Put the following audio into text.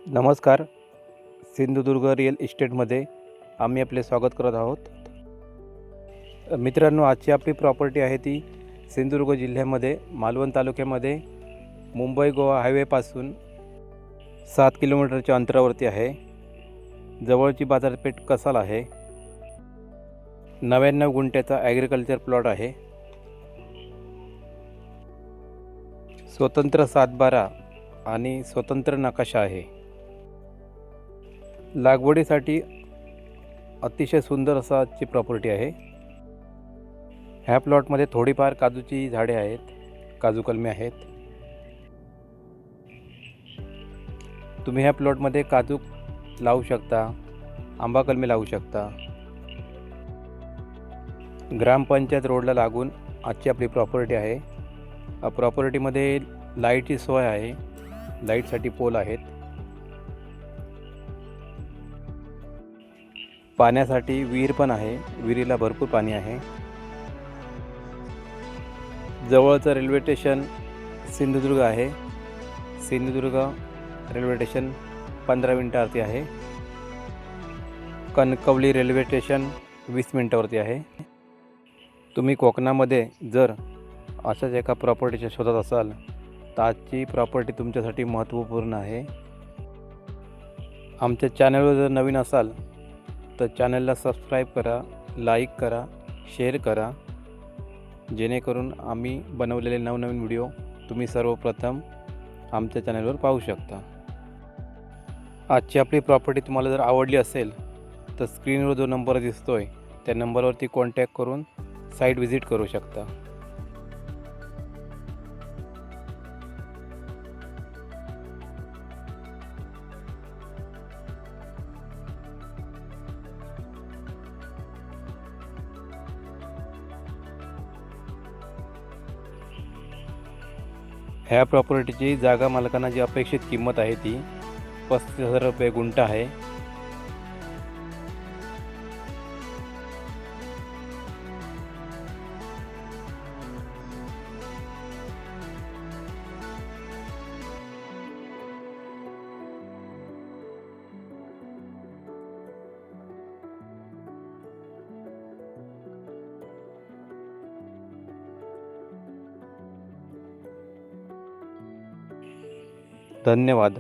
नमस्कार. सिंधुदुर्ग रिअल इस्टेटमध्ये आम्ही आपले स्वागत करत आहोत. मित्रांनो, आजची आपली प्रॉपर्टी आहे ती सिंधुदुर्ग जिल्ह्यामध्ये मालवण तालुक्यामध्ये मुंबई गोवा हायवेपासून 7 किलोमीटरच्या अंतरावरती आहे. जवळची बाजारपेठ कसाल आहे. 99 गुंठ्याचा ॲग्रिकल्चर प्लॉट आहे. स्वतंत्र सातबारा आणि स्वतंत्र नकाशा आहे. लागवडीसाठी अतिशय सुंदर असा आजची प्रॉपर्टी आहे. ह्या प्लॉटमध्ये थोडीफार काजूची झाडे आहेत, काजू कलमे आहेत. तुम्ही ह्या प्लॉटमध्ये काजू लावू शकता, आंबा कलमे लावू शकता. ग्रामपंचायत रोडला लागून आजची आपली प्रॉपर्टी आहे. प्रॉपर्टीमध्ये लाईटची सोय आहे, लाईटसाठी पोल आहेत. पाण्यासाठी विहीर पण आहे, विहिरीला भरपूर पाणी आहे. जवळचं रेल्वे स्टेशन सिंधुदुर्ग आहे. सिंधुदुर्ग रेल्वे स्टेशन 15 मिनिटावरती आहे. कणकवली रेल्वे स्टेशन 20 मिनिटावरती आहे. तुम्ही कोकणामध्ये जर अशाच एका प्रॉपर्टीच्या शोधात असाल तर आजची प्रॉपर्टी तुमच्यासाठी महत्त्वपूर्ण आहे. आमच्या चॅनलवर जर नवीन असाल तर चॅनलला सबस्क्राईब करा, लाईक करा, शेअर करा, जेणेकरून आम्ही बनवलेले नवनवीन व्हिडिओ तुम्ही सर्वप्रथम आमच्या चॅनलवर पाहू शकता. आजची आपली प्रॉपर्टी तुम्हाला जर आवडली असेल तर स्क्रीनवर जो नंबर दिसतोय त्या नंबरवरती कॉन्टॅक्ट करून साईट व्हिजिट करू शकता. ह्या प्रॉपर्टीची जागा मालकांना जी अपेक्षित किंमत आहे ती 35,000 रुपये गुंठा आहे. धन्यवाद.